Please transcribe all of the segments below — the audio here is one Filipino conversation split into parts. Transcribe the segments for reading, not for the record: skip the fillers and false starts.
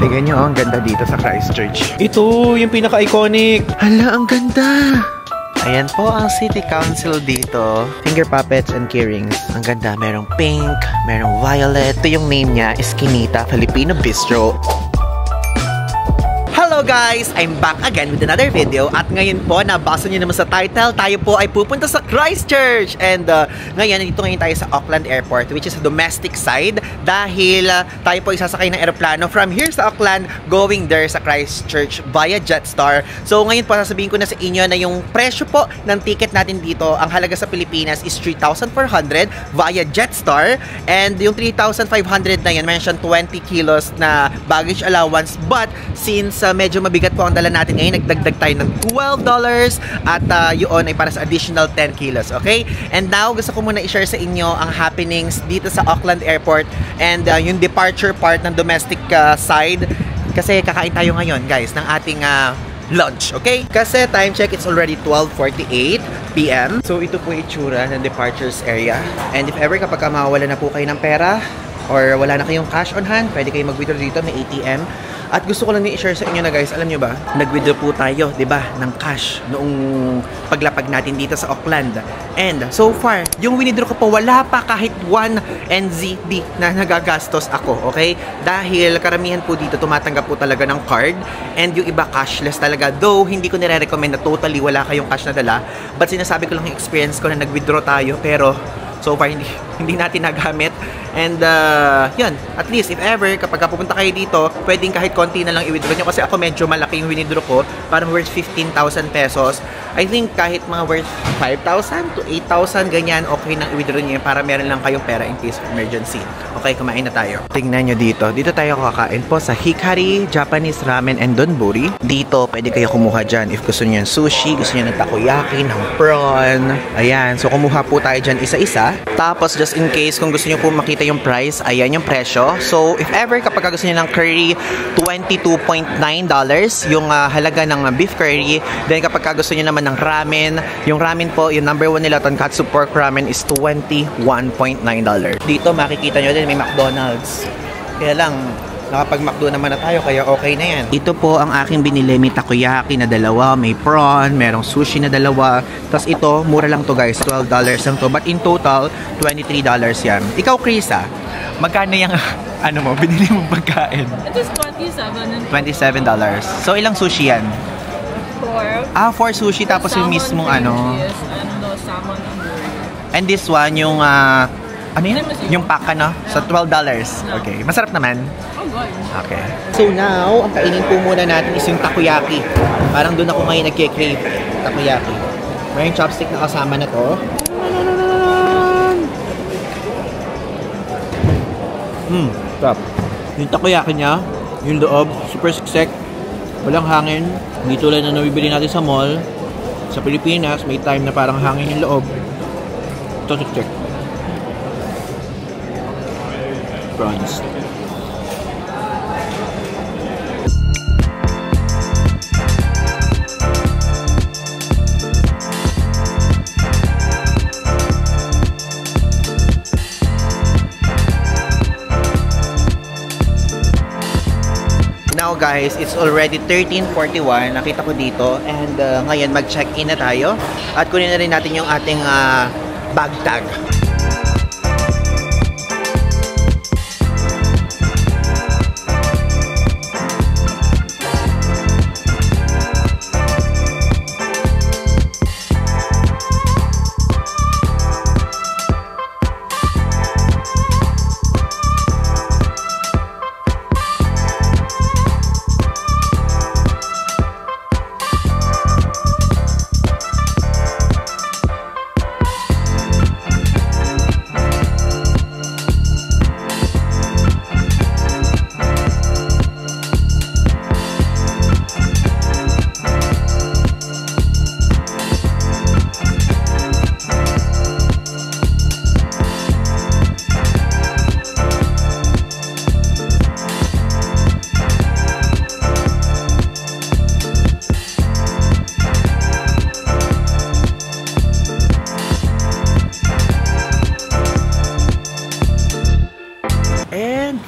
Tingnan nyo, ang ganda dito sa Christchurch. Ito, yung pinaka-iconic. Hala, ang ganda. Ayan po ang City Council dito. Finger puppets and keyrings. Ang ganda. Merong pink, merong violet. Ito yung name niya, Esquinita Filipino Bistro. Hello guys! I'm back again with another video at ngayon po, nabasa nyo naman sa title, tayo po ay pupunta sa Christchurch and ngayon tayo sa Auckland Airport, which is a domestic side dahil tayo po ay sasakay ng eroplano from here sa Auckland going there sa Christchurch via Jetstar. So ngayon po sasabihin ko na sa inyo na yung presyo po ng ticket natin dito, ang halaga sa Pilipinas is 3,400 via Jetstar and yung 3,500 na yan, meron siyang 20 kilos na baggage allowance, but since medyo mabigat po ang dala natin ngayon, nagdagdag tayo ng $12 at yun ay para sa additional 10 kilos, okay? And now, gusto ko muna i-share sa inyo ang happenings dito sa Auckland Airport and yung departure part ng domestic side kasi kakain tayo ngayon, guys, ng ating lunch, okay? Kasi time check, it's already 12:48 PM. So, ito po itsura ng departures area. And if ever kapag mawawala na po kayo ng pera or wala na kayong cash on hand, pwede kayo mag-withdraw dito, may ATM. At gusto ko lang i-share sa inyo na guys, alam nyo ba, nag-withdraw po tayo, di ba, ng cash noong paglapag natin dito sa Auckland. And so far, yung winidraw ko po, wala pa kahit 1 NZD na nagagastos ako, okay? Dahil karamihan po dito, tumatanggap po talaga ng card and yung iba cashless talaga. Though, hindi ko nire-recommend na totally wala kayong cash na dala. But sinasabi ko lang yung experience ko na nag-withdraw tayo, pero so far, hindi natin nagamit. And yun, at least if ever kapag pupunta kayo dito, pwedeng kahit konti na lang i-withdraw nyo kasi ako medyo malaki yung withdraw ko, parang worth 15,000 pesos. I think kahit mga worth 5,000 to 8,000 ganyan, okay nang i-withdraw nyo para meron lang kayong pera in case of emergency. Okay, kumain na tayo. Tingnan nyo dito. Dito tayo kakain po sa Hikari Japanese Ramen and Donburi. Dito, pwede kayo kumuha dyan if gusto nyo ng sushi, gusto nyo ng takoyaki, ng prawn. Ayan, so kumuha po tayo dyan isa-isa. Tapos just in case kung gusto nyo po makita yung price, ayan yung presyo. So if ever kapag gusto nyo ng curry, $22.9 yung halaga ng beef curry. Then kapag gusto nyo naman ng ramen, yung ramen po, yung number 1 nila, tonkatsu pork ramen is $21.9. Dito makikita nyo din may McDonald's. Kaya lang, nakapag-McDo naman na tayo, kaya okay na yan. Ito po ang aking binili. May takoyaki na dalawa, may prawn, merong sushi na dalawa. Tapos ito, mura lang to guys, $12 lang to. But in total, $23 yan. Ikaw, Chris, magkano yung ano mo, binili mong pagkain? It is $27. $27. So, ilang sushi yan? 4. 4 sushi, tapos yung mismong ano. Yes, salmon and burger. And this one, yung ano yun? Yung pack no? So, $12. Okay. Masarap naman. Oh, good. Okay. So now, ang kainin po muna natin is yung takoyaki. Parang doon ako ngayon nagke-crave. Takoyaki. May yung chopstick na kasama na to. Stop. Yung takoyaki niya, yung loob, super siksik. Walang hangin. Hindi tulad na nabibili natin sa mall. Sa Pilipinas, may time na parang hangin yung loob. Ito siksik. Prawns. Now guys, it's already 13:41. Nakita ko dito and ngayon mag-check-in na tayo at kunin na rin natin yung ating bag tag.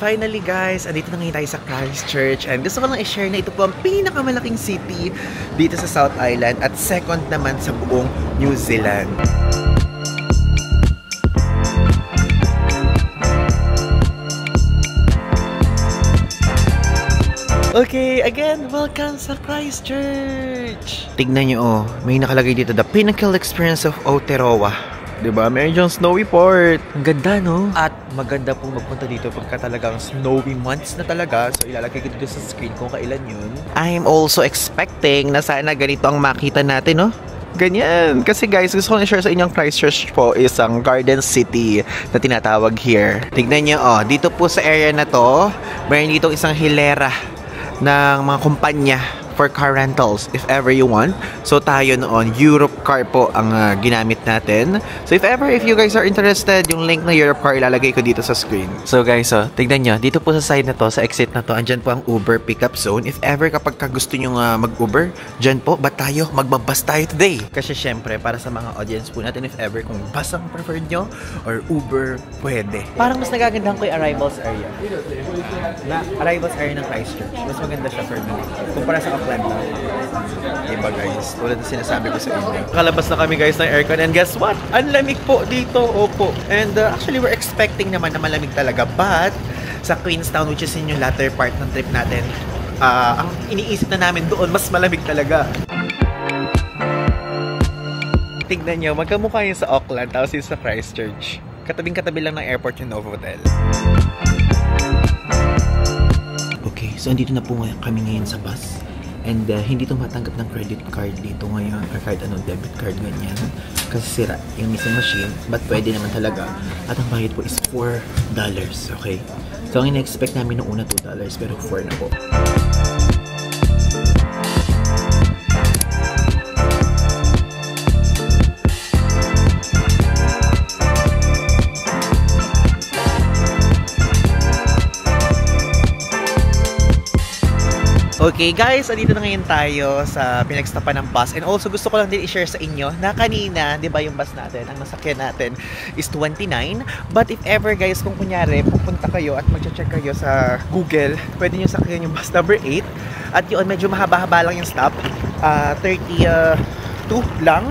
finally guys, andito na ngayon tayo sa Christchurch and gusto ko lang i-share na ito po ang pinakamalaking city dito sa South Island at second naman sa buong New Zealand. Okay, again, welcome sa Christchurch! Tignan nyo, oh, may nakalagay dito, the pinnacle experience of Aotearoa. Diba? Meron diyang snowy port. Ang ganda, no? At maganda pong magpunta dito pagka talagang snowy months na talaga. So, ilalagay ko dito sa screen kung kailan yun. I'm also expecting na sana ganito ang makita natin, no? Ganyan. Kasi guys, gusto ko na-share sa inyong Christchurch po is ang Garden City na tinatawag here. Tignan nyo, oh, dito po sa area na to, mayroon dito isang hilera ng mga kumpanya for car rentals if ever you want. So tayo noon, Europe Car po ang ginamit natin. So if you guys are interested, yung link na Europe Car ilalagay ko dito sa screen. So guys, tignan nyo, dito po sa side na to, sa exit na to, andyan po ang Uber pickup zone. If ever kapag gusto nyo mag-Uber, dyan po, magbabas tayo today. Kasi syempre, para sa mga audience po natin, if ever kung bus ang preferred nyo or Uber, pwede. Parang mas nagagandahan ko yung arrivals area. Arrivals area ng Christchurch. Mas maganda siya for me. Kumpara sa Auckland. Diba guys? Tulad na sinasabi ko sa inyo. Kalabas na kami guys ng aircon and guess what? Ang lamig po dito. Opo. And actually we're expecting naman na malamig talaga. But sa Queenstown, which is in yung latter part ng trip natin, ang iniisip na namin doon, mas malamig talaga. Tignan nyo, magkamukha yun sa Auckland tapos yun sa Christchurch. Katabing-katabi lang ng airport yung Novotel. Okay, so andito na po kami ngayon sa bus. And hindi ito matanggap ng credit card dito ngayon or kahit anong debit card ganyan. Kasi sira yung mismong machine. But pwede naman talaga. At ang bayad po is $4. Okay? So ang ina-expect namin noong una $2 pero 4 na po. Okay guys, andito na ngayon tayo sa pinagstapan ng bus. And also gusto ko lang din i-share sa inyo na kanina, di ba yung bus natin, ang nasakyan natin is 29. But if ever guys, kung kunyari pupunta kayo at mag-check kayo sa Google, pwede nyo sakyan yung bus number 8. At yun, medyo mahaba-haba lang yung stop. 32 lang.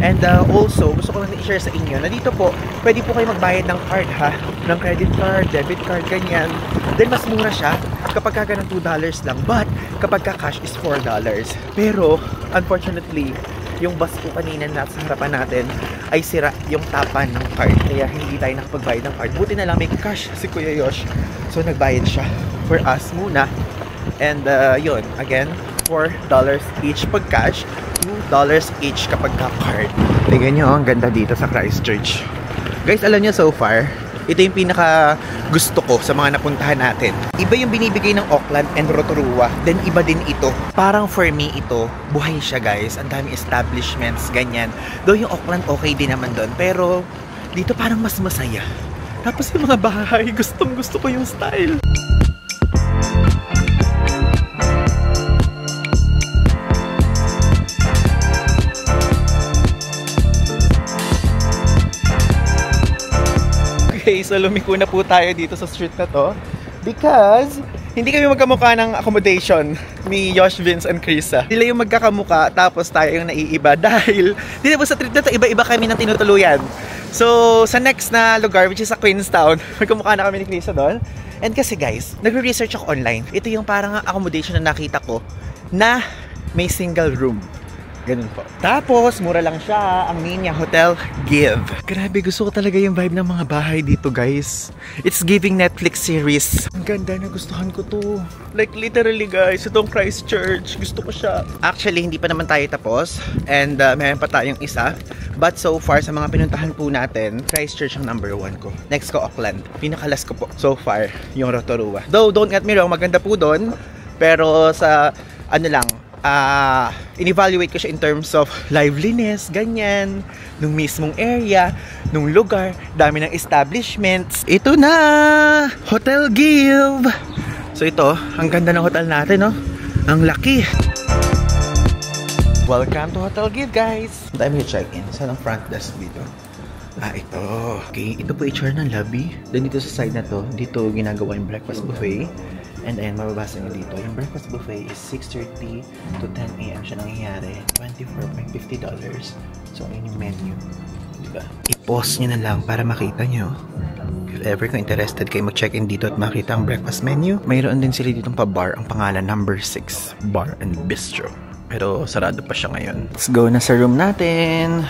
And also, gusto ko lang i-share sa inyo na dito po, pwede po kayo magbayad ng card ha, ng credit card, debit card, ganyan. Then mas mura siya kapag ka ng $2 lang, but kapag ka cash is $4. Pero, unfortunately, yung bus po kanina na sa harapan natin ay sira yung tapan ng card. Kaya hindi tayo nakapagbayad ng card. Buti na lang may cash si Kuya Yosh. So, nagbayad siya for us muna. And yun, again, $4 each pag cash, $2 each kapag ka-card. Tingnan nyo, ang ganda dito sa Christchurch. Guys, alam nyo so far, ito yung pinaka gusto ko sa mga napuntahan natin. Iba yung binibigay ng Auckland and Rotorua, then iba din ito. Parang for me ito, buhay siya guys. Ang daming establishments, ganyan. Though yung Auckland okay din naman doon, pero dito parang mas masaya. Tapos yung mga bahay, gustong gusto ko yung style. Okay, so lumiko na po tayo dito sa street na to because hindi kami magkamukha ng accommodation ni Yosh, Vince, and Krisa. Sila yung magkakamukha tapos tayo yung naiiba dahil dito po sa street na to, iba-iba kami ng tinutuluyan. So, sa next na lugar, which is sa Queenstown, magkamukha na kami ni Krisa doon. And kasi guys, nagre-research ako online. Ito yung parang accommodation na nakita ko na may single room. Ganun po. Tapos, mura lang siya. Ang name niya, Hotel Give. Grabe, gusto ko talaga yung vibe ng mga bahay dito, guys. It's giving Netflix series. Ang ganda, nagustuhan ko to. Like, literally, guys, itong Christchurch. Gusto ko siya. Actually, hindi pa naman tayo tapos. And, mayroon pa tayong isa. But so far, sa mga pinuntahan po natin, Christchurch ang number 1 ko. Next ko, Auckland. Pinakalas ko po, so far, yung Rotorua. Though, don't get me wrong, maganda po doon. Pero sa, ano lang, in-evaluate ko siya in terms of liveliness, ganyan, nung mismong area, nung lugar, dami ng establishments. Ito na! Hotel Give! So ito, ang ganda ng hotel natin, no? Ang laki! Welcome to Hotel Give, guys! Time to check-in. Saan ang front desk dito? Ito. Okay, ito po itsura ng lobby. Then dito sa side na to, dito ginagawa yung breakfast buffet. And ayan, mababasa nyo dito. Yung breakfast buffet is 6:30 to 10 a.m. siya nangyayari. $24.50. So, ayun yung menu. Diba? I-pause nyo na lang para makita nyo. If ever kung interested kayo mag-check-in dito at makita ang breakfast menu, mayroon din sila ditong pa-bar. Ang pangalan, number 6 Bar and Bistro. Pero sarado pa siya ngayon. Let's go na sa room natin.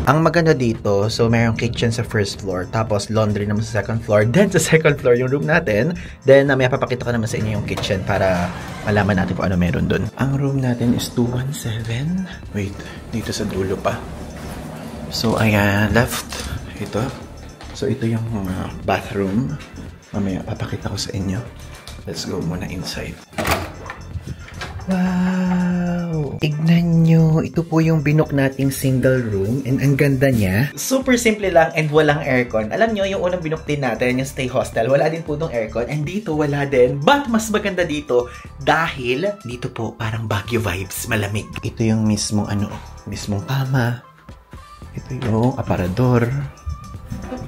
Ang maganda dito, so mayroong kitchen sa first floor, tapos laundry naman sa second floor, then sa second floor yung room natin, then may papakita ko naman sa inyo yung kitchen para malaman natin kung ano meron dun. Ang room natin is 217. Wait, dito sa dulo pa. So, ayan, left. Ito. So, ito yung bathroom. Mamaya, papakita ko sa inyo. Let's go muna inside. Wow! Tignan nyo, ito po yung binook nating single room and ang ganda niya. Super simple lang and walang aircon. Alam nyo, yung unang binook din natin, yung stay hostel, wala din po itong aircon and dito wala din. But mas maganda dito dahil dito po parang Baguio vibes, malamig. Ito yung mismong mismong kama. Ito yung aparador.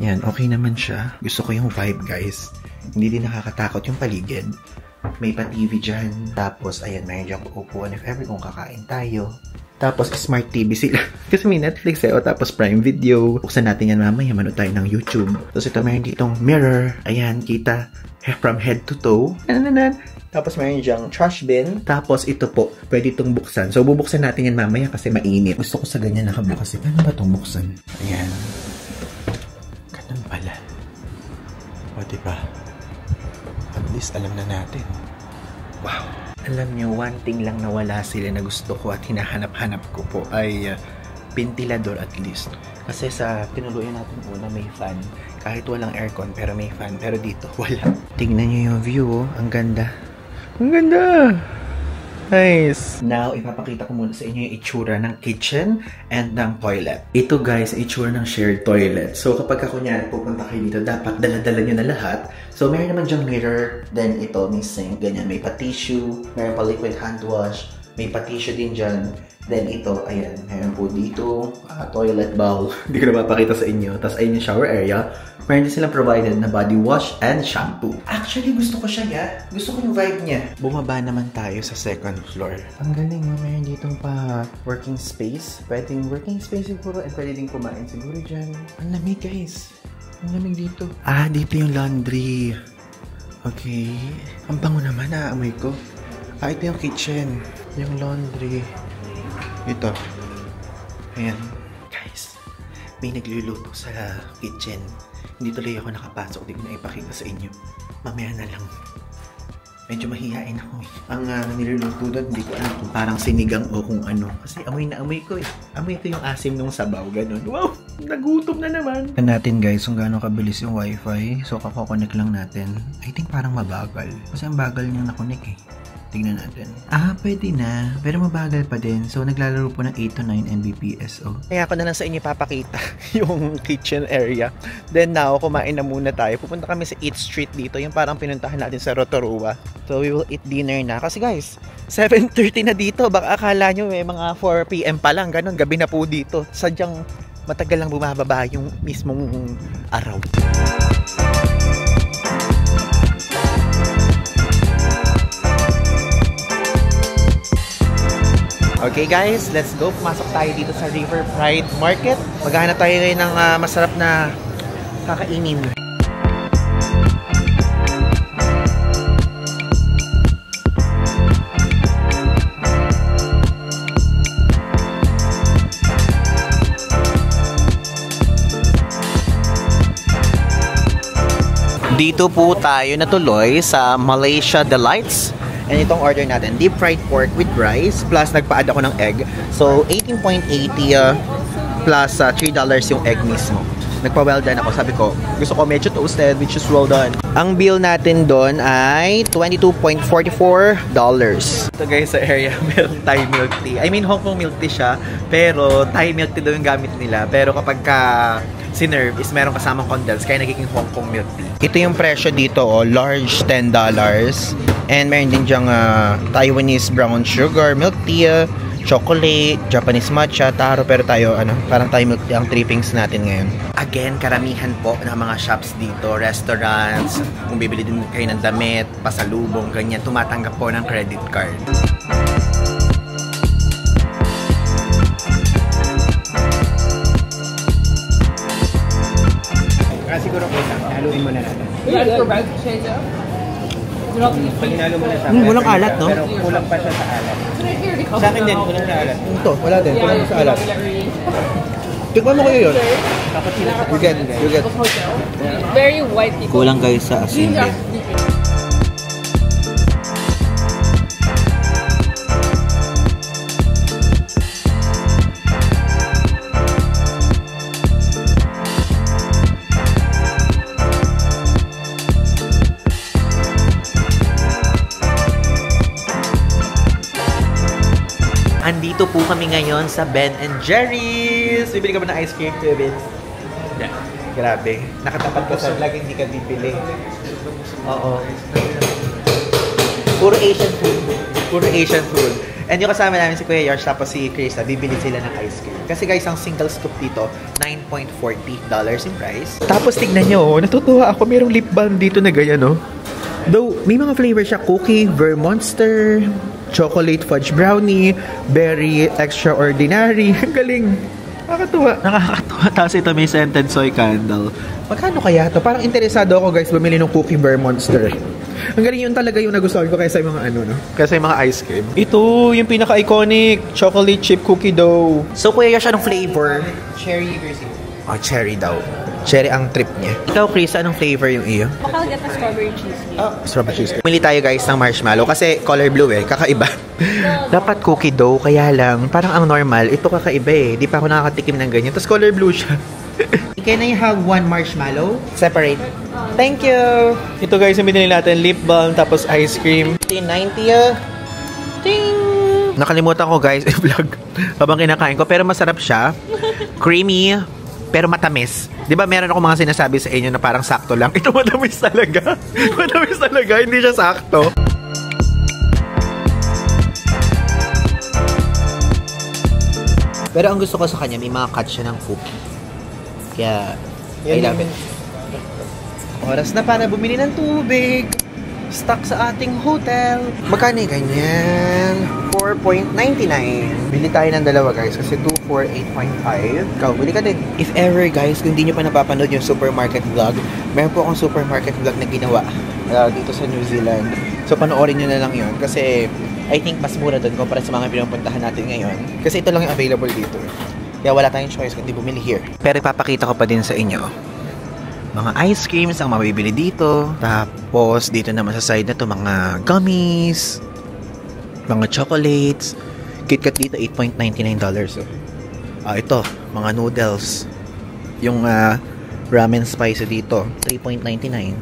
Yan, okay naman siya. Gusto ko yung vibe, guys. Hindi din nakakatakot yung paligid. May pa-TV dyan. Tapos, ayan, may dyan upuan if ever kung kakain tayo. Tapos, smart TV sila. Kasi may Netflix o tapos Prime Video. Buksan natin yan mamaya, manood tayo ng YouTube. Tapos, ito mayroon ditong mirror. Ayan, kita from head to toe. Tapos, mayroon dyang trash bin. Tapos, ito po, pwede itong buksan. So, bubuksan natin yan mamaya kasi mainit. Gusto ko sa ganyan nakabukas. Paano ba itong buksan? Ayan. Ganun pala. O, diba? At least alam na natin. Wow! Alam nyo, one thing lang na wala sila na gusto ko at hinahanap-hanap ko po ay ventilador at least. Kasi sa tinuluyan natin una may fan. Kahit walang aircon pero may fan. Pero dito wala. Tingnan nyo yung view. Ang ganda. Ang ganda! Nice! Now, ipapakita ko muna sa inyo yung itsura ng kitchen and ng toilet. Ito guys, itsura ng shared toilet. So, kapag kunyari pupunta kayo dito, dapat dala-dala nyo na lahat. So, meron naman dyang mirror. Then, ito, may sink. Ganyan, may pa-tissue. Meron pa liquid hand wash. May pa-tissue din dyan. Then, ito, ayan. Meron po dito, toilet bowl. Hindi ko na mapakita sa inyo. Tapos, ayun yung shower area. Meron din silang provided na body wash and shampoo. Actually, gusto ko siya, ya. Gusto ko yung vibe niya. Bumaba naman tayo sa second floor. Ang galing, meron ditong pa working space. Pwedeng working space siguro and pwede din kumain siguro dyan. Ang lamig, guys. Ang lamig dito. Dito yung laundry. Okay. Ang bango naman, naamoy ko. Ito yung kitchen. Yung laundry. Ito. Ayan. Guys, may nagluluto sa kitchen. Hindi tuloy ako nakapasok. Hindi ko na ipakita sa inyo. Mamaya na lang. Medyo mahihain ako eh. Ang niluluto doon, hindi ko alam kung parang sinigang o kung ano. Kasi amoy na amoy ko eh. Amoy ito yung asim nung sabaw. Ganun. Wow! Nagutom na naman. Tignan natin guys kung gaano kabilis yung wifi. So, kako-connect lang natin. I think parang mabagal. Kasi ang bagal niyang nakonek eh. Tingnan natin. Pwede na. Pero mabagal pa din. So, naglalaro po ng 8 to 9 Mbps. Kaya ako na lang sa inyo papakita yung kitchen area. Then now, kumain na muna tayo. Pupunta kami sa 8th Street dito. Yung parang pinuntahan natin sa Rotorua. So, we will eat dinner na. Kasi guys, 7:30 na dito. Baka akala nyo may mga 4 PM pa lang. Ganon, gabi na po dito. Sadyang matagal lang bumababa yung mismong araw. Okay guys, let's go. Pumasok tayo dito sa River Pride Market. Maghahanap tayo ngayon ng masarap na kakainin. Dito po tayo natuloy sa Malaysia Delights. And itong order natin, deep fried pork with rice, plus nagpa-add ako ng egg. So, 18.80 plus $3 yung egg mismo. Nagpa-well done ako. Sabi ko, gusto ko medyo toasted, which is well done. Ang bill natin doon ay $22.44. Ito guys, sa area, meron Thai milk tea. I mean, Hong Kong milk tea siya, pero Thai milk tea daw yung gamit nila. Pero kapag sinerve is meron kasamang condensed, kaya nagiging Hong Kong milk tea. Ito yung presyo dito, large $10. And meron din dyang Taiwanese brown sugar milk tea. chocolate, Japanese matcha, taro, pero tayo, parang tayo milk ang trippings natin ngayon. Again, karamihan po ng mga shops dito, restaurants, kung bibili din kayo ng damit, pasalubong, ganyan, tumatanggap po ng credit card. Siguro ko haluin mo na natin. Palinalo mo na sa akin. Walang alat, no? Pero kulang pa siya sa alat. Sa akin din, kulang sa alat. Ito, wala din. Kulang sa alat. Tikman mo kayo yun. You get. Very white people. Kulang kayo sa asin din. Andito po kami ngayon sa Ben & Jerry's. Bibili ka ba ng ice cream, Kevin? Yeah. Grabe. Nakatapat ka sa vlog, hindi ka bibili. Oo. Puro Asian food. Puro Asian food. And yung kasama namin si Kuya Yosh, tapos si Krista, bibili sila ng ice cream. Kasi guys, ang single scoop dito, $9.40 in price. Tapos tignan nyo, natutuwa ako. Mayroong lip balm dito na ganyan, no? Though, may mga flavor siya. Cookie, Vermonster, chocolate fudge brownie, berry extraordinary. Ang galing. Nakakatuwa. Nakakatuwa. Tapos ito may scented soy candle. Magkano kaya to? Parang interesado ako guys bumili ng cookie Vermonster. Ang galing yun talaga yung nagustuhan ko kaysa yung mga no? Kaysa yung mga ice cream. Ito, yung pinaka-iconic chocolate chip cookie dough. So kuya siya ng flavor? Cherry versus. Oh, cherry daw. Cherry ang trip niya. Ikaw, Chris, anong flavor yung iyo? I'll get the strawberry cheesecake. Oh, strawberry cheesecake. Pumili tayo guys ng marshmallow kasi color blue kakaiba. Dapat cookie dough, kaya lang, parang ang normal, ito kakaiba Di pa ako nakakatikim ng ganyan. Tapos color blue siya. Can I have one marshmallow? Separate. Thank you! Ito guys, yung binili natin, lip balm, tapos ice cream. 90 Ting! Nakalimutan ko guys, i-vlog habang kinakain ko, pero masarap siya. Creamy, pero matamis. Di ba meron ako mga sinasabi sa inyo na parang sakto lang? Ito matamis talaga. Matamis talaga, hindi siya sakto. Pero ang gusto ko sa kanya, may mga cut siya ng cookie. Kaya, I love it. Oras na para bumili ng tubig. Stock sa ating hotel. Magkano ganyan? 4.99. Bili tayo ng dalawa guys kasi 2 for 8.5. Ikaw, bili ka din. If ever guys, kung hindi nyo pa napapanood yung supermarket vlog, meron po akong supermarket vlog na ginawa dito sa New Zealand. So panoorin nyo na lang yun kasi I think mas mura doon kumpara sa mga pinupuntahan natin ngayon. Kasi ito lang yung available dito. Kaya wala tayong choice kundi bumili here. Pero ipapakita ko pa din sa inyo mga ice creams ang mabibili dito. Tapos, dito naman sa side na to mga gummies, mga chocolates. KitKat dito, $8.99. Ito, mga noodles. Yung ramen spicy dito, $3.99.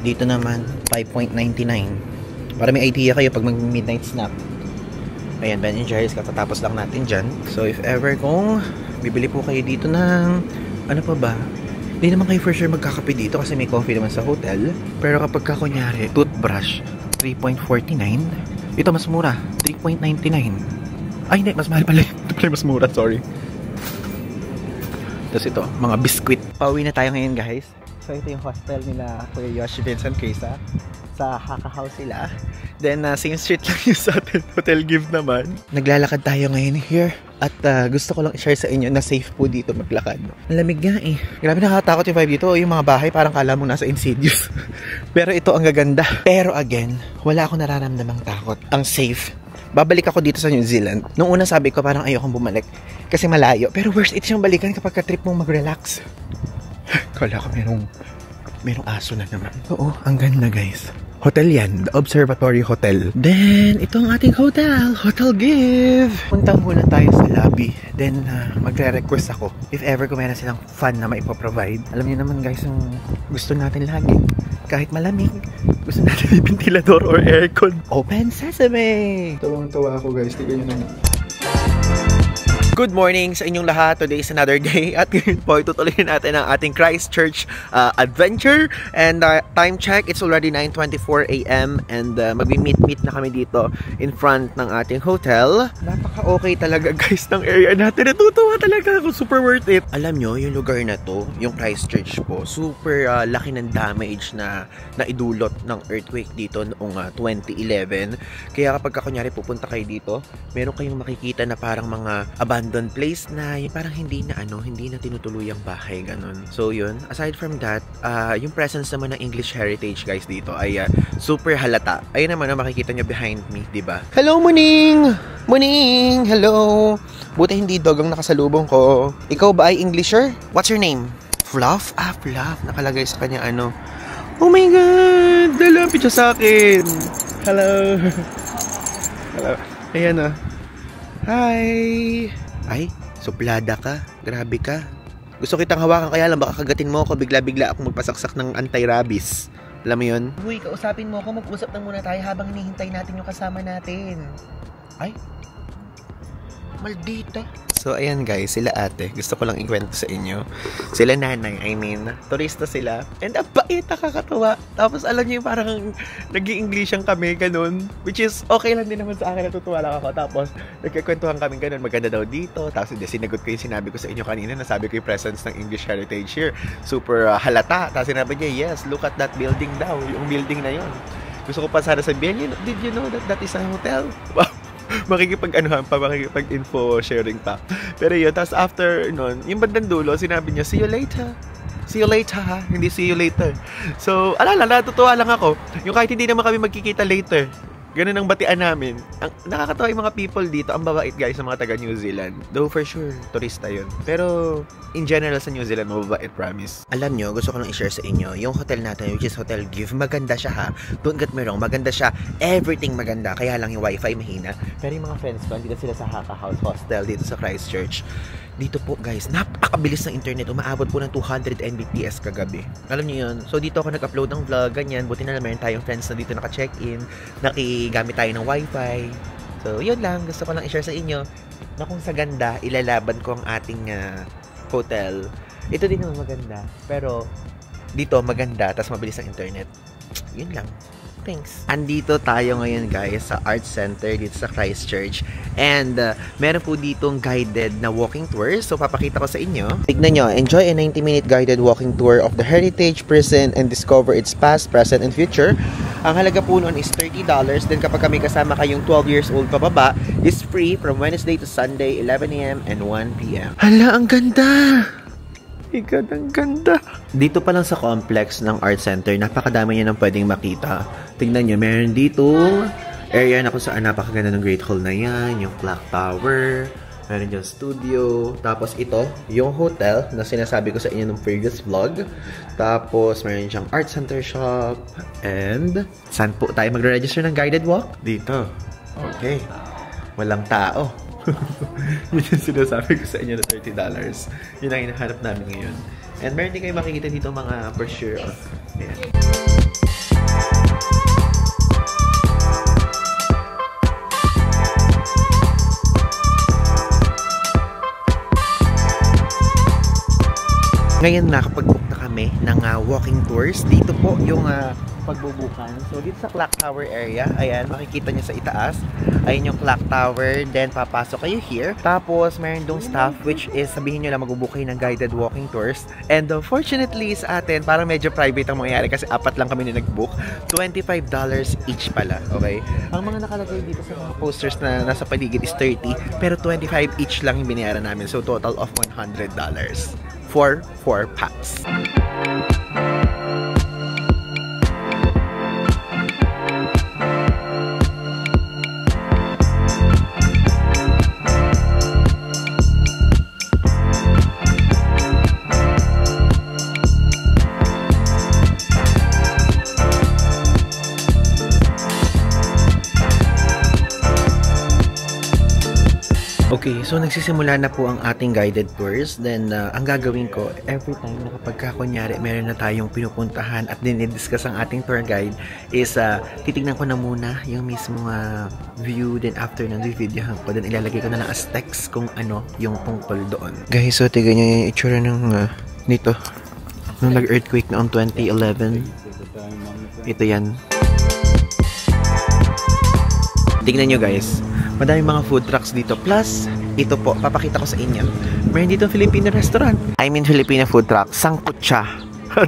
Dito naman, $5.99. Para may idea kayo pag mag-midnight snack. Ayan, Ben & Jerry's, katatapos lang natin dyan. So, if ever kung bibili po kayo dito ng ano pa ba? Hindi naman kayo for sure magkakape dito kasi may coffee naman sa hotel. Pero kapag ka kunyari, toothbrush, $3.49. Ito mas mura, $3.99. Ay hindi, mas mahal pala. Ito pala mas mura, sorry. Tapos ito, mga biscuit. Pauwi na tayo ngayon guys. So ito yung hostel nila Kuya Yosh, Vincent, Krisa. Sa Haka House sila. Then same street lang yung sa atin. Hotel Give naman. Naglalakad tayo ngayon here. At gusto ko lang i-share sa inyo na safe po dito maglakad. Ang lamig nga Grabe nakakatakot yung vibe dito. Yung mga bahay parang kala mo nasa Insidious. Pero ito ang gaganda. Pero again, wala akong nararamdamang takot. Ang safe. Babalik ako dito sa New Zealand. Nung una sabi ko parang ayokong bumalik. Kasi malayo. Pero worth it siyang balikan kapag ka-trip mong mag-relax. Kala ko merong aso na naman. Oo, ang ganda guys. Hotel yan, the Observatory Hotel. Then, ito ang ating hotel, Hotel Give. Punta muna tayo sa lobby. Then, magre-request ako. If ever kung meron silang fun na maipoprovide. Alam niyo naman guys, yung gusto natin lagi. Kahit malamig, gusto natin yung ventilador or aircon. Open sesame! Tuwang-tuwa ako guys, tignan nyo naman. Good morning sa inyong lahat. Today is another day at ngayon po itutuloy natin ang ating Christchurch adventure. And time check, it's already 9:24 AM and magbi-meet na kami dito in front ng ating hotel. Napaka-okay talaga guys ng area natin. Natutuwa talaga ako. Super worth it. Alam nyo, yung lugar na to, yung Christchurch po, super laki ng damage na naidulot ng earthquake dito noong 2011. Kaya kapag kunyari pupunta kayo dito, meron kayong makikita na parang mga abandoned place na parang hindi na tinutuluyang bahay, ganun. So yun, aside from that, yung presence naman ng English heritage guys dito ay super halata. Ayun naman ang makikita nyo behind me, diba? Hello Muning! Muning! Hello! Buti hindi dog ang nakasalubong ko. Ikaw ba ay Englisher? What's your name? Fluff? Ah, Fluff. Nakalagay sa kanya ano. Oh my God! Dalapit siya sa akin! Hello! Hello. Ayan o. Hi! Ay, suplada ka. Grabe ka. Gusto kitang hawakan kaya lang baka kagatin mo ako. Bigla-bigla ako magpasaksak ng anti-rabies. Alam mo yun? Uy, kausapin mo ako. Mag-usap na muna tayo habang hinihintay natin yung kasama natin. Ay! Maldita. So, ayan guys, sila ate. Gusto ko lang ikwento sa inyo. Sila nanay, I mean, turista sila. And ang bait, nakakatawa. Tapos alam niyo, parang nag-i-Englishan kami, ganun. Which is, okay lang din naman sa akin, natutuwa lang ako. Tapos, nagkikwentuhan kami ganun, maganda daw dito. Tapos, sinagot ko yung sinabi ko sa inyo kanina. Nasabi ko yung presence ng English heritage here. Super halata. Tapos sinabi niya, yes, look at that building daw. Yung building na yon. Gusto ko pa sana sabihin, did you know that that is a hotel? Wow. Makikipag-info sharing pa. Pero yun, tapos after nun, yung bandang dulo, sinabi niya, see you later. See you later ha, hindi see you later. So, natutuwa lang ako. Yung kahit hindi naman kami magkikita later, ganun ang batian namin. Nakakatawa yung mga people dito. Ang babait guys sa mga taga New Zealand. Though for sure, turista yun. Pero in general sa New Zealand, mababait, promise. Alam nyo, gusto ko lang i-share sa inyo, yung hotel natin, which is Hotel Give, maganda siya ha. Don't get me wrong, maganda siya. Everything maganda. Kaya lang yung wifi mahina. Pero yung mga friends ko, dito sila sa Haka House Hostel dito sa Christchurch. Dito po guys, napakabilis ng internet. Umaabot po ng 200 Mbps kagabi. Alam niyo yun? So dito ako nag-upload ng vlog, ganyan. Buti na naman tayong friends na dito naka-check-in. Nakigamit tayo ng wifi. So yun lang, gusto ko lang i-share sa inyo na kung sa ganda, ilalaban ko ang ating hotel. Ito din naman maganda. Pero dito maganda, tas mabilis ang internet. Yun lang. Thanks. Andito tayo ngayon guys sa Art Center dito sa Christchurch. And meron po ditong guided na walking tour. So papakita ko sa inyo. Tignan nyo, enjoy a 90-minute guided walking tour of the Heritage Prison and discover its past, present, and future. Ang halaga po noon is $30. Then kapag kami kasama kayong 12 years old pababa, is free from Wednesday to Sunday, 11 AM and 1 PM. Hala, ang ganda! Ang ganda. Dito pa lang sa complex ng Art Center, napakadami niya ng pwedeng makita. Tignan nyo, meron dito area na kung saan napakaganda ng Great Hall na yan, yung Clock Tower, meron yung studio, tapos ito, yung hotel na sinasabi ko sa inyo ng previous vlog. Tapos meron siyang Art Center shop. And saan po tayo magre-register ng guided walk? Dito. Okay. Walang tao. Yun yung sinasabi ko sa inyo na $30. Yun ang hinahanap namin ngayon. And meron din kayo makikita dito mga brochure of ayan. Ngayon nakapag-book na kami ng walking tours. Dito po yung pagbubukan. So dito sa Clock Tower area, ayan, makikita nyo sa itaas. Ayun yung Clock Tower. Then papasok kayo here. Tapos meron dong staff which is sabihin nyo lang magbubook kayo ng guided walking tours. And fortunately sa atin, parang medyo private ang mangyayari kasi apat lang kami na nag-book. $25 each pala. Okay? Ang mga nakalagay dito sa mga posters na nasa paligid is 30. Pero 25 each lang yung binayaran namin. So total of $100 for 4 packs. Okay, so nagsisimula na po ang ating guided tours. Then, ang gagawin ko, every time na kapag kunyari meron na tayong pinupuntahan at dinidiscuss ang ating tour guide, is titignan ko na muna yung mismo view. Then, after nun, videohan ko. Then, ilalagay ko na lang as text kung ano yung tungkol doon. Guys, so tignan nyo yung itsura ng nito. Nung nag-earthquake noong 2011. Ito yan. Tignan nyo guys. Madaming mga food trucks dito. Plus, ito po, papakita ko sa inyo. Meron dito Filipino restaurant. I mean Filipino food truck. Sangkot siya.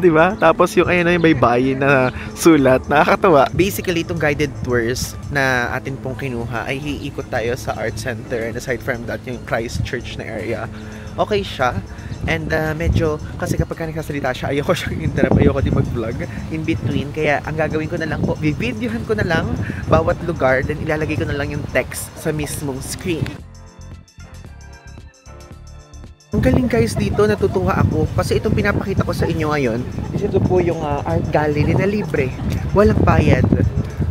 Diba? Tapos yung ayun na yung baybayin na sulat. Nakakatawa. Basically, itong guided tours na atin pong kinuha ay hiikot tayo sa art center. And aside from that, yung Christchurch na area. Okay siya. And medyo, kasi kapag nagsasalita siya, ayoko siyang interrupt, ayoko din mag-vlog in between. Kaya ang gagawin ko na lang po, videohan ko na lang bawat lugar, then ilalagay ko na lang yung text sa mismong screen. Ang galing guys dito, natutuwa ako kasi itong pinapakita ko sa inyo ngayon is ito po yung art gallery na libre, walang bayad.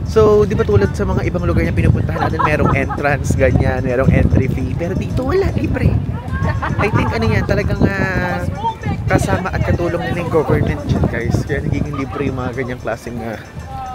So, di ba tulad sa mga ibang lugar na pinupuntahan natin, merong entrance, ganyan, merong entry fee, pero dito wala, libre. I think ano yan, talagang kasama at katulong nila yung government dyan guys, kaya nagiging libre yung mga ganyang klaseng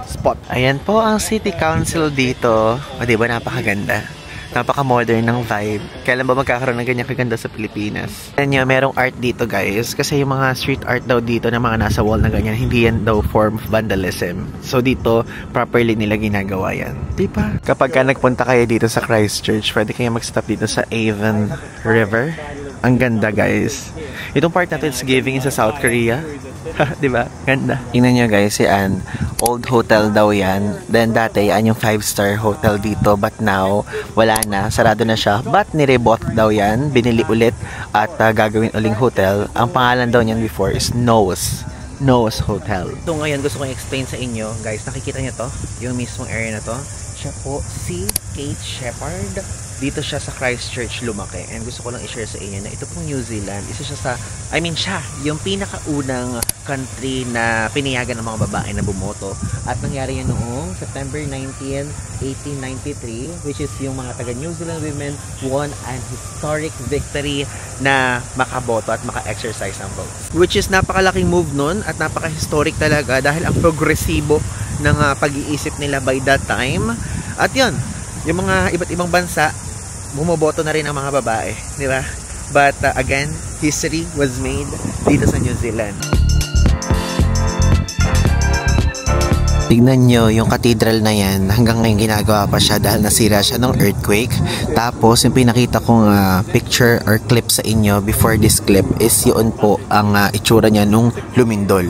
spot. Ayan po ang city council dito. O diba, napakaganda. Napaka-modern ng vibe. Kailan ba magkakaroon ng ganyan kaganda sa Pilipinas? Ayan nyo, merong art dito guys. Kasi yung mga street art daw dito na mga nasa wall na ganyan, hindi yan daw form of vandalism. So dito, properly nila ginagawa yan. Diba? Kapag ka nagpunta kayo dito sa Christchurch, pwede kayo mag-stop dito sa Avon River. Ang ganda guys. Itong part natin is giving sa South Korea. Diba? Ganda. Tingnan nyo guys, yan. Old hotel daw yan. Then dati, yan yung 5-star hotel dito. But now, wala na. Sarado na siya. But nireboot daw yan. Binili ulit at gagawin uling hotel. Ang pangalan daw niyan before is Noah's Hotel. So ngayon, gusto kong explain sa inyo. Guys, nakikita nyo to? Yung mismong area na to. Siya po si Kate Shepherd. Dito siya sa Christchurch lumaki. And gusto ko lang i-share sa inyo na ito pong New Zealand, isa siya sa, siya, yung pinakaunang country na pinayagan ng mga babae na bumoto. At nangyari yun noong September 19, 1893, which is yung mga taga New Zealand women won an historic victory na makaboto at maka-exercise ng vote. Which is napakalaking move nun at napaka-historic talaga dahil ang progresibo ng pag-iisip nila by that time. At yun, yung mga iba't ibang bansa, bumoboto na rin ang mga babae, di ba? But again, history was made dito sa New Zealand. Tignan nyo, yung cathedral na yan, hanggang ngayon ginagawa pa siya dahil nasira siya ng earthquake. Tapos, yung pinakita kong picture or clip sa inyo before this clip is yun po ang itsura niya nung lumindol.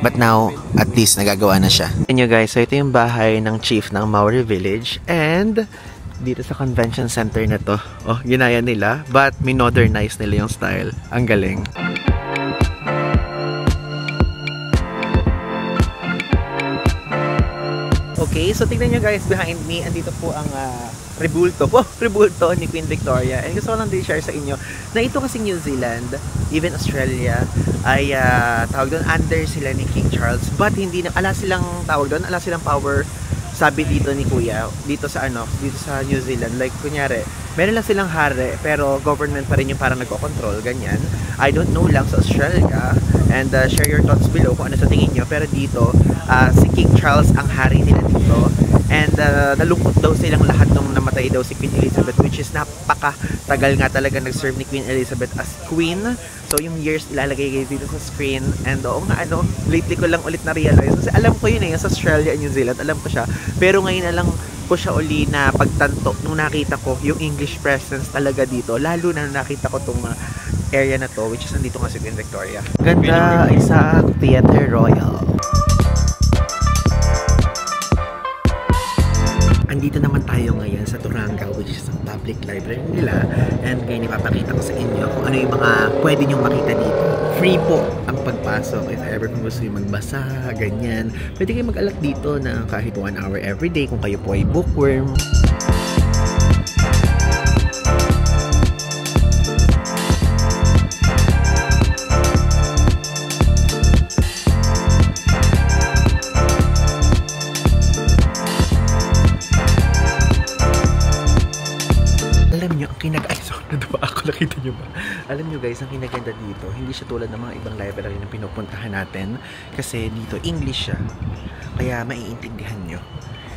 But now, at least nagagawa na siya. Tignan nyo guys, so ito yung bahay ng chief ng Maori Village and dito sa convention center na to. Oh, ginaya nila but minodernize nila yung style. Ang galing. Okay, so tignan nyo guys behind me. Andito po ang rebulto ni Queen Victoria. And gusto ko lang din-share sa inyo na ito kasi New Zealand, even Australia, ay tawag doon, under sila ni King Charles. But hindi na, ala silang power, sabi dito ni Kuya, dito sa New Zealand. Like, kunyari, meron lang silang hari, pero government pa rin yung parang nagko-control, ganyan. I don't know lang sa Australia, and share your thoughts below kung ano sa tingin nyo. Pero dito, si King Charles ang hari nila dito. And nalungkot daw silang lahat nung namatay daw si Queen Elizabeth, which is napaka-tagal nga talaga nag-serve ni Queen Elizabeth as Queen. So yung years ilalagay kayo dito sa screen. And oo nga lately ko lang ulit na-realize. Kasi alam ko yun sa Australia and New Zealand, alam ko siya. Pero ngayon na lang ko siya uli na pagtanto nung nakita ko yung English presence talaga dito. Lalo na nung nakita ko tong area na to, which is nandito nga si Queen Victoria. Ganda, isa Theatre Royal. Andito naman tayo ngayon sa Turanga, which is ang public library nila. And ngayon ipapakita ko sa inyo kung ano yung mga pwede nyong makita dito. Free po ang pagpasok. If ever kung gusto nyo magbasa, ganyan, pwede kayo mag-alok dito na kahit 1 hour everyday kung kayo po ay bookworm. Alam nyo, ang Nadapa ako, nakita nyo ba? Alam nyo guys, ang kinaganda dito, hindi siya tulad ng mga ibang library na pinupuntahan natin. Kasi dito, English siya. Kaya maiintindihan nyo.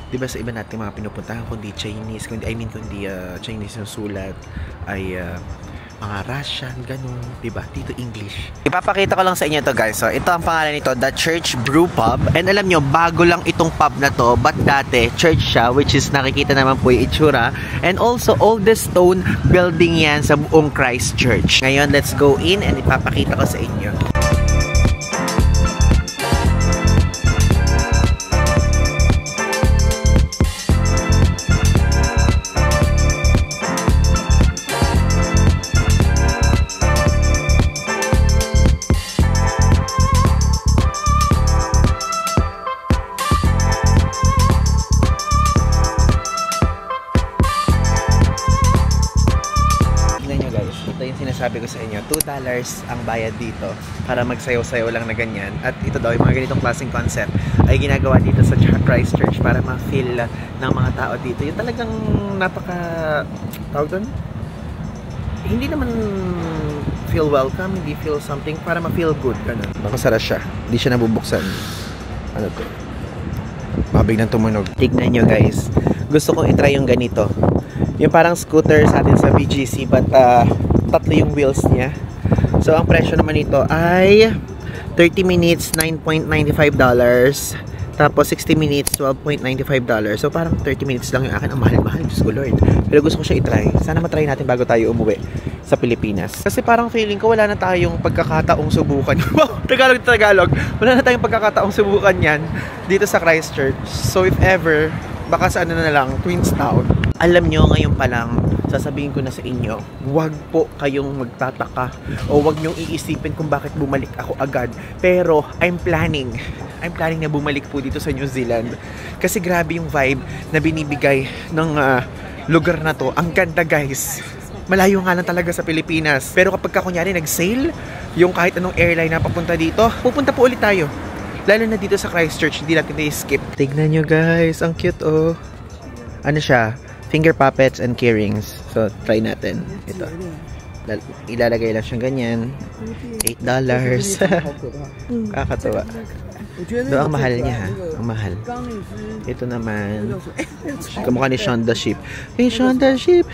Diba sa iba natin mga pinupuntahan, kundi Chinese, kundi Chinese yung sulat, ay mga Russian, ganun, diba? Dito English. Ipapakita ko lang sa inyo to guys. So, ito ang pangalan nito, The Church Brew Pub. And alam nyo, bago lang itong pub na to, but dati, church siya, which is nakikita naman po yung itsura. And also, oldest stone building yan sa buong Christchurch. Ngayon, let's go in and ipapakita ko sa inyo. Sabi ko sa inyo, $2 ang bayad dito para magsayaw-sayaw lang na ganyan. At ito daw, yung mga ganitong klaseng concept ay ginagawa dito sa Christchurch para ma-feel ng mga tao dito. Yung talagang tawag doon? Hindi naman feel welcome, hindi feel something, para ma-feel good. Ganun. Makasara siya. Hindi siya nabubuksan. Ano to? Mabig ng tumunog. Tignan nyo guys. Gusto kong itry yung ganito. Yung parang scooter sa atin sa BGC, but tatlo yung wheels niya. So, ang presyo naman nito ay 30 minutes, $9.95. Tapos, 60 minutes, $12.95. So, parang 30 minutes lang yung akin. Ang mahal-mahal. Diyos ko Lord. Pero gusto ko siya itry. Sana matry natin bago tayo umuwi sa Pilipinas. Kasi parang feeling ko wala na tayong pagkakataong subukan. Wow! Tagalog. Wala na tayong pagkakataong subukan yan dito sa Christchurch. So, if ever, baka sa ano na lang, Queenstown. Alam nyo, ngayon pa lang, sasabihin ko na sa inyo, huwag po kayong magtataka o huwag nyong iisipin kung bakit bumalik ako agad. Pero, I'm planning na bumalik po dito sa New Zealand. Kasi grabe yung vibe na binibigay ng lugar na to. Ang ganda guys. Malayo nga lang talaga sa Pilipinas. Pero kapag kunyari nag-sail, yung kahit anong airline na papunta dito, pupunta po ulit tayo. Lalo na dito sa Christchurch, hindi natin na-skip. Tignan nyo guys, ang cute oh. Ano siya? Finger puppets and keyrings. So, try natin. Ito. Ilalagay lang siyang ganyan. $8. Kakatawa. Do, ang mahal niya ha. Ang mahal. Ito naman. Kamukha ni Shaun the Sheep. Hey, Shaun the Sheep!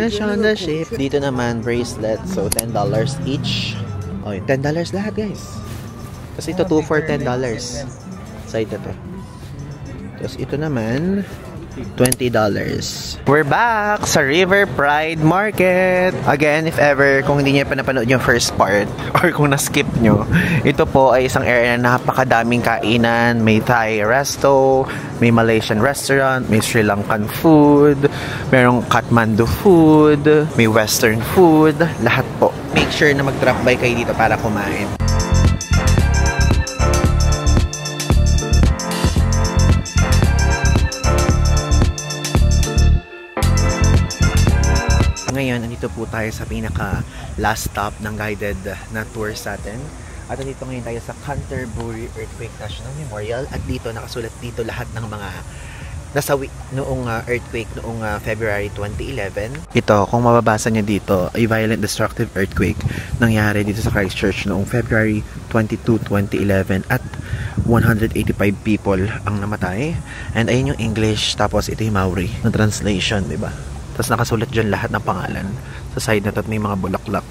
Shaun the Sheep. Dito naman, bracelet. So, $10 each. Oh, $10 lahat guys. Tapos ito, 2 for $10. So, ito to. Tapos ito naman, $20. We're back sa River Pride Market. Again, if ever, kung hindi niyo pa napanood yung first part or kung na-skip nyo, ito po ay isang area na napakadaming kainan. May Thai resto, may Malaysian restaurant, may Sri Lankan food, merong Kathmandu food, may Western food, lahat po. Make sure na mag-drop by kayo dito para kumain. Ngayon, nandito po tayo sa pinaka last stop ng guided na tour sa atin. At nandito ngayon tayo sa Canterbury Earthquake National Memorial. At dito, nakasulat dito lahat ng mga nasawi noong earthquake noong February 2011. Ito, kung mababasa niyo dito, a violent destructive earthquake nangyari dito sa Christchurch noong February 22, 2011 at 185 people ang namatay. And ayun yung English, tapos ito yung Maori na translation, di ba? Tapos nakasulat dyan lahat ng pangalan. Sa side na to may mga bulaklak.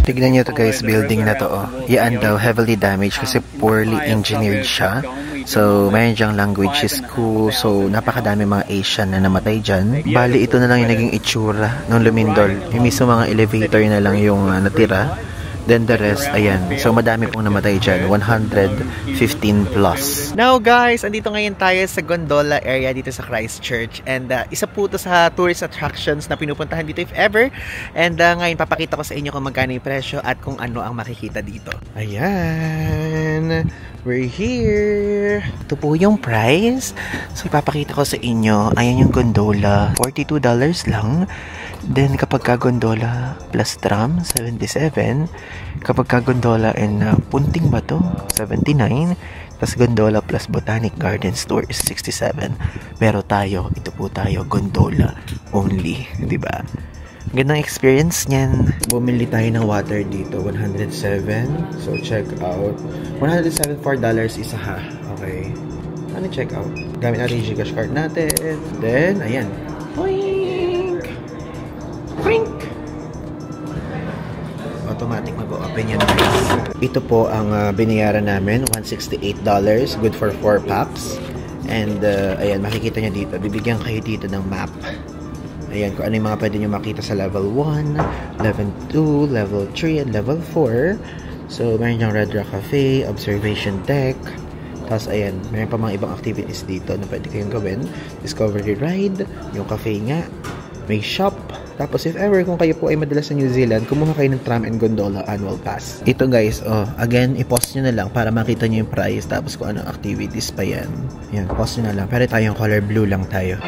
Tignan nyo to guys, building na to oh. Yan daw, heavily damaged kasi poorly engineered siya. So, mayroon dyang language school. So, napakadami mga Asian na namatay dyan. Bali, ito na lang yung naging itsura nung lumindol. Yung mismo mga elevator na lang yung natira. Then the rest, ayan. So, madami pong namatay dyan. 115 plus. Now guys, andito ngayon tayo sa gondola area dito sa Christchurch. And isa po ito sa tourist attractions na pinupuntahan dito if ever. And ngayon, papakita ko sa inyo kung magkano yung presyo at kung ano ang makikita dito. Ayan. We're here. Ito po yung price. So, ipapakita ko sa inyo. Ayan yung gondola. $42 lang. Then kapag ka gondola plus tram, 77. Kapag ka gondola and Punting Bato, 79. Tapos gondola plus Botanic Gardens tour is 67. Pero tayo, ito po tayo, gondola only, di ba? Gandang experience niyan. Bumili tayo ng water dito, 107. So check out. 107 $4 isa ha. Okay. Ano check out? Gamit natin yung Gcash card natin. Then, ayan. Boink! Boink! Automatic mag-open yan guys. Ito po ang binayaran namin, $168. Good for 4 packs. And ayan, makikita nyo dito. Bibigyan kayo dito ng map. Ayan, kung ano yung mga pwede nyo makita sa level 1, level 2, level 3, and level 4. So, meron yung Red Rock Cafe, Observation Deck. Tapos, ayan, meron pa mga ibang activities dito na pwede kayong gawin. Discovery Ride, yung cafe nga, may shop. Tapos, if ever, kung kayo po ay madalas sa New Zealand, kumuha kayo ng Tram and Gondola Annual Pass. Ito guys, again, i-post nyo na lang para makita nyo yung price. Tapos, kung anong activities pa yan. Yan, post nyo na lang. Pero tayong color blue lang tayo.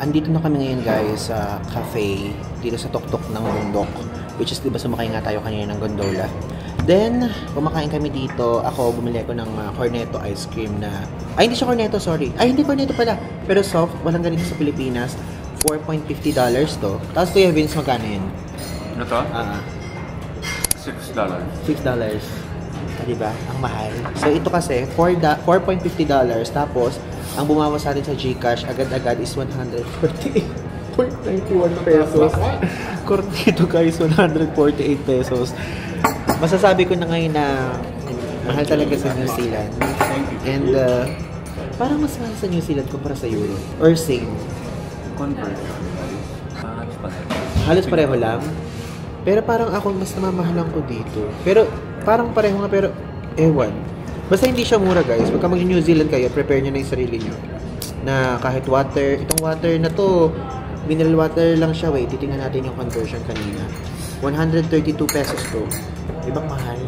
Andito na kami ngayon guys sa cafe dito sa tuktok ng bundok, which is diba sumakay nga tayo kanina ng gondola. Then kumakain kami dito. Ako bumili ako ng cornetto ice cream na hindi siya cornetto, sorry. Hindi cornetto pala, pero soft, walang ganito sa Pilipinas. $4.50 to. Tapos Kuya Vince, magkano yun? Ano to? $6. Diba? Ang mahal. So ito kasi $4.50, tapos ang bumawas sa atin sa Gcash agad-agad is 148.91 pesos. Cornetto guys, 148 pesos. Masasabi ko na ngayon na mahal talaga sa New Zealand. And parang mas mahal sa New Zealand kumpara sa Euro. Or same. Halos pareho lang. Pero parang ako mas namamahalan ko dito. Pero parang pareho nga, pero ewan. Basta hindi siya mura guys. Pagka mag-New Zealand kayo, prepare nyo na yung sarili nyo. Na kahit water, itong water na to, mineral water lang siya. Wait, titingnan natin yung conversion kanina. 132 pesos to. Ibang mahal.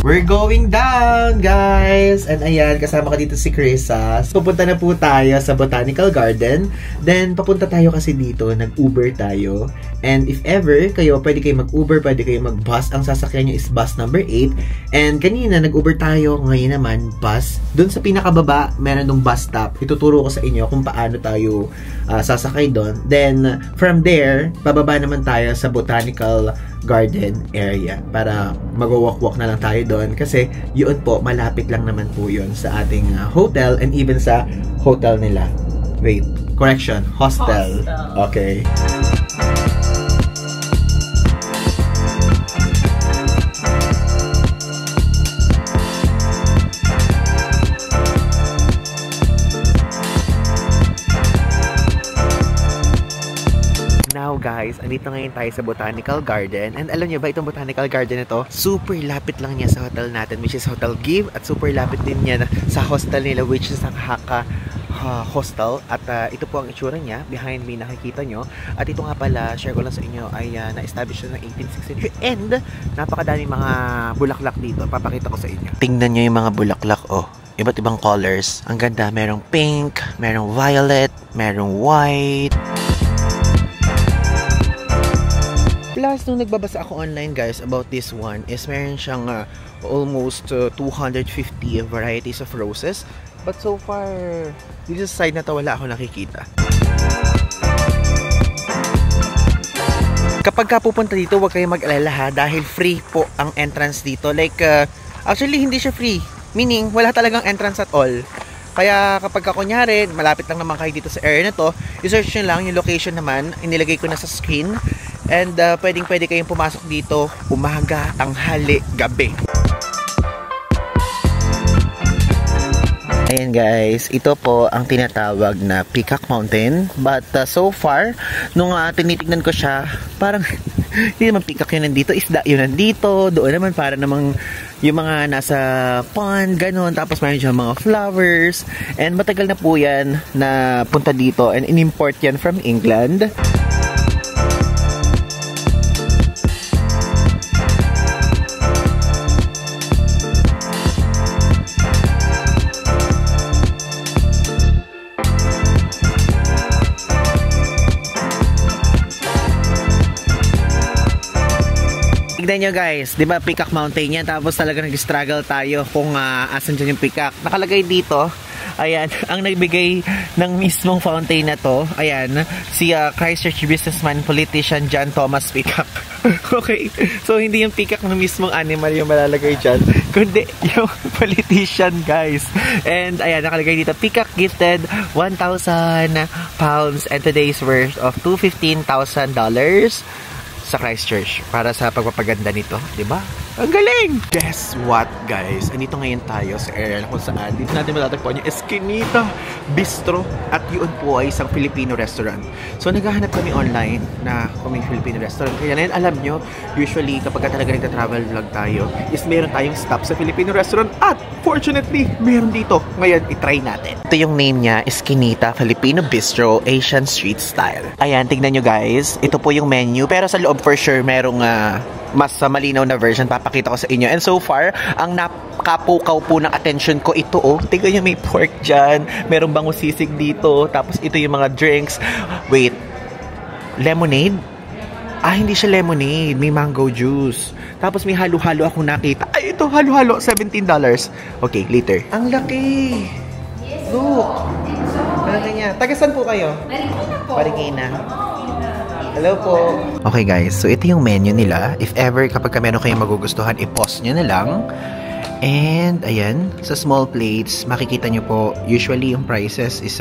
We're going down, guys! And ayan, kasama ka dito si Krisa. So, pupunta na po tayo sa Botanical Garden. Then, papunta tayo kasi dito, nag-Uber tayo. And if ever, pwede kayo mag-Uber, pwede kayo mag-bus. Ang sasakyan nyo is bus number 8. And kanina, nag-Uber tayo. Ngayon naman, bus. Doon sa pinakababa, meron ng bus stop. Ituturo ko sa inyo kung paano tayo sasakay doon. Then, from there, bababa naman tayo sa Botanical Garden area para mag-walk-walk na lang tayo doon kasi yun po, malapit lang naman po yun sa ating hotel and even sa hotel nila. Wait, correction, hostel. Okay. Now guys, andito ngayon tayo sa Botanical Garden. And alam niyo ba, itong Botanical Garden ito, super lapit lang niya sa hotel natin, which is Hotel Give. At super lapit din niya sa hostel nila, which is ang Haka Hostel. At ito po ang itsura niya. Behind me, nakikita nyo. At ito nga pala, share ko lang sa inyo, ay na-establish na ng 18th century. And napakadaming mga bulaklak dito. Papakita ko sa inyo. Tingnan nyo yung mga bulaklak, oh. Iba't ibang colors. Ang ganda. Merong pink, merong violet, merong white. Plus, nung nagbabasa ako online guys about this one, is meron siyang almost 250 varieties of roses. But so far, dito sa side na to, wala ako nakikita. Kapag ka pupunta dito, huwag kayong mag-alala ha, dahil free po ang entrance dito. Like, actually, hindi siya free. Meaning, wala talagang entrance at all. Kaya kapag ka kunyari, malapit lang naman kayo dito sa area na to, i-search nyo lang yung location naman, inilagay ko na sa screen. And pwede kayong pumasok dito umaga, tanghali, gabi. Ayan guys, ito po ang tinatawag na Peacock Mountain. But so far, nung tinitignan ko siya, parang hindi naman peacock yun nandito, isda yun nandito, doon naman para namang yung mga nasa pond, ganun, tapos mayroon siya mga flowers, and matagal na po yan na punta dito, and in-import yan from England. Tignan nyo guys, di ba Peacock Mountain yan, tapos talaga nag-struggle tayo kung asan dyan yung peacock. Nakalagay dito, ayan, ang nagbigay ng mismong fountain na to, ayan, si Christchurch businessman, politician John Thomas Peacock. Okay, so hindi yung peacock ng mismong animal yung malalagay dyan, kundi yung politician guys. And ayan, nakalagay dito, peacock gifted 1,000 pounds and today's worth of $215,000 sa Christchurch para sa pagpapaganda nito, di ba? Ang galing! Guess what, guys? Andito ngayon tayo sa area kung saan dito natin matatagpuan yung Eskinita Bistro at yun po ay isang Filipino restaurant. So, naghahanap kami online na kung may Filipino restaurant. Kaya ngayon, alam nyo, usually kapag talaga nagta-travel vlog tayo, is meron tayong stop sa Filipino restaurant at fortunately, meron dito. Ngayon, itry natin. Ito yung name niya, Eskinita Filipino Bistro Asian Street Style. Ayan, tignan nyo guys. Ito po yung menu, pero sa loob for sure, merong mas malinaw na version papakita ko sa inyo. And so far, ang nakapukaw po ng attention ko ito, oh. Tignan nyo, may pork dyan. Merong bangus sisig dito. Tapos ito yung mga drinks. Wait. Lemonade? Hindi siya lemonade. May mango juice. Tapos may halo-halo ako nakita. Ay, ito, halo-halo. $17. Okay, later. Ang laki. Look. Malaki niya. Taga-san po kayo? Marikina po. Marikina. Hello po. Okay guys, so ito yung menu nila. If ever kapag meron kayong magugustuhan, i-pause nyo na lang. And ayan, sa small plates, makikita nyo po, usually yung prices is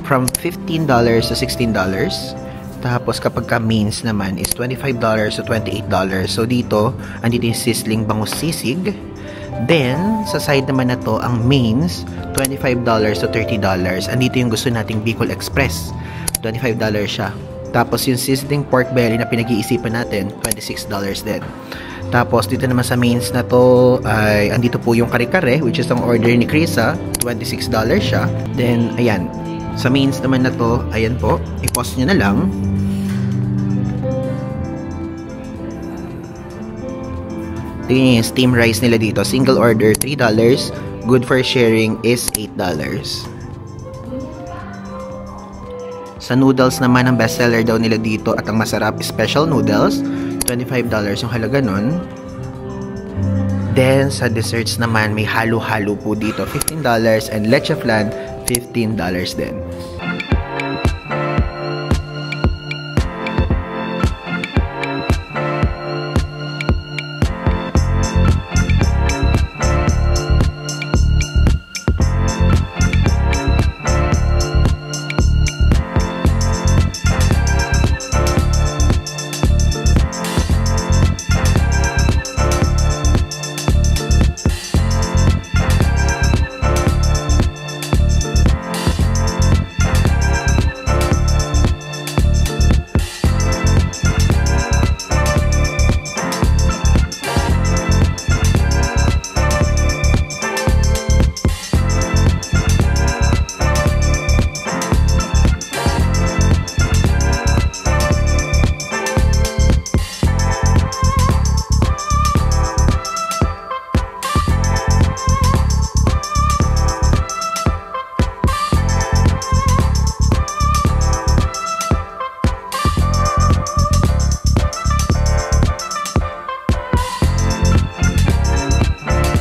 from $15 to $16. Tapos kapag mains naman is $25 to $28. So dito, andito yung sizzling bangus sisig. Then, sa side naman na to, ang mains, $25 to $30. Andito yung gusto nating Bicol Express. $25 siya. Tapos yung sizzling pork belly na pinag-iisipan natin, $26 din. Tapos dito naman sa mains na to ay andito po yung kare-kare, which is ang order ni Krisa, $26 siya. Then ayan, sa mains naman na to, ayan po, i-pause nyo na lang. Tingnan yung steam rice nila dito, single order $3, good for sharing is $8. Sa noodles naman, ang bestseller daw nila dito at ang masarap, special noodles. $25 yung halaga nun. Then, sa desserts naman, may halo-halo po dito. $15 and leche flan, $15 din.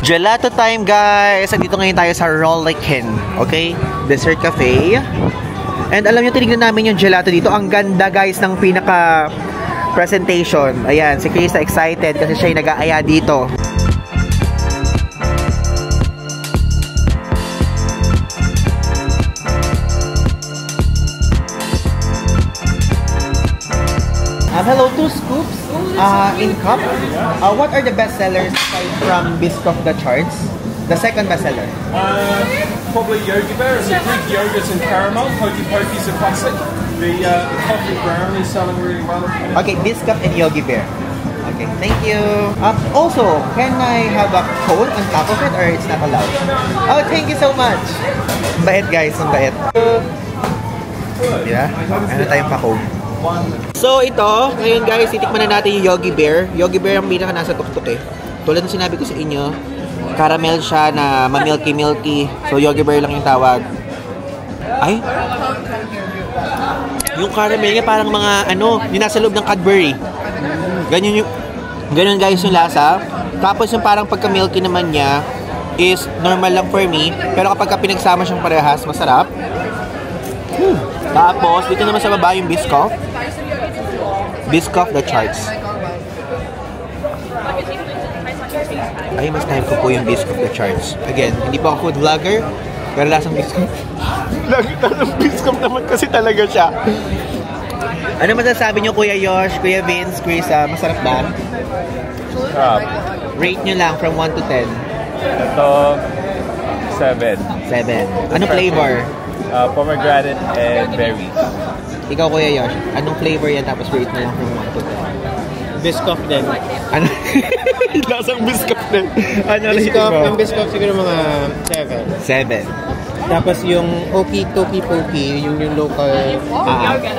Gelato time, guys! Andito ngayon tayo sa Rollikin, okay? Dessert Cafe. And alam nyo, tinignan namin yung gelato dito. Ang ganda, guys, ng pinaka presentation. Ayan, si Krisa excited kasi siya yung nag-aaya dito. Hello, 2 scoops in cup. What are the best sellers aside from Biscoff the charts? The second bestseller? Probably Yogi Bear. It's a Greek yogurt and caramel. Hokey Pokey is a classic. The coffee brown is selling really well. Okay, Biscoff and Yogi Bear. Okay, thank you. Also, can I have a cone on top of it or it's not allowed? Oh, thank you so much. Ang bait guys, ang bait. Diba? Ano tayong pa-cone? So ito, ngayon guys, titikman na natin yung Yogi Bear. Yogi Bear ang pinaka nasa tuktok eh. Tulad ng sinabi ko sa inyo, caramel siya na ma-milky-milky. So Yogi Bear lang yung tawag. Ay! Yung caramel niya parang mga ano, yung nasa loob ng Cadbury. Ganyan guys yung lasa. Tapos yung parang pagka-milky naman niya is normal lang for me. Pero kapag pinagsama siyang parehas, masarap. Tapos, dito naman sa baba yung Biscoff. Biscoff the charts. Ay, mas time ko po yung Biscoff the charts. Again, hindi po ako food vlogger, pero lasang Biscoff. Lasang Biscoff naman kasi talaga siya. Ano masasabi niyo, Kuya Yosh, Kuya Vince, Krisa? Masarap ba? Sarap. Rate niyo lang from 1 to 10. Ito, 7. 7. Ano flavor? Pomegranate and berries. Ikaw, Kuya Yosh, anong flavor yan tapos rate mo lang from 1 to 10? Biscoff din. Ano? Lasang Biscoff din. Ano Biscoff, yung Biscoff siguro mga 7. 7. Tapos yung Oki Toki Poki, yung local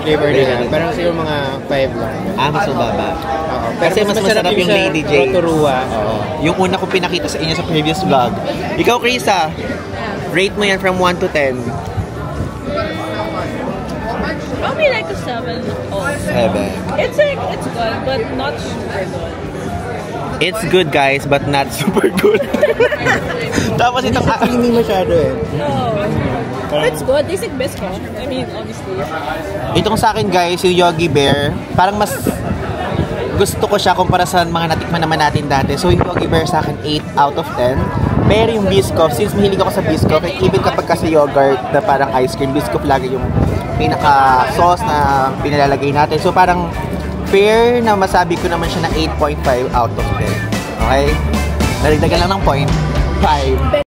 flavor nila, parang siguro mga 5 lang. Mas mababa. Oo. Kasi mas masarap yung Lady J. Rotorua. Yung una ko pinakita sa inyo sa previous vlog. Ikaw, Krisa, rate mo yan from 1 to 10. Probably like a 7. Oh. 7. It's good, but not super good. It's good, guys, but not super good. Tapos itong... Hindi masyado eh. No. It's good. It's like Biscoff. I mean, obviously. Itong sa akin, guys, yung Yogi Bear, parang mas gusto ko siya kumpara sa mga natikman naman natin dati. So yung Yogi Bear sa akin, 8 out of 10. Pero yung Biscoff, since mahilig ako sa Biscoff, even kapag kasi yogurt na parang ice cream, Biscoff lagi yung pinaka-sauce na pinalalagay natin. So parang fair na masabi ko naman siya na 8.5 out of 10. Okay? Narigdagan lang ng 0.5.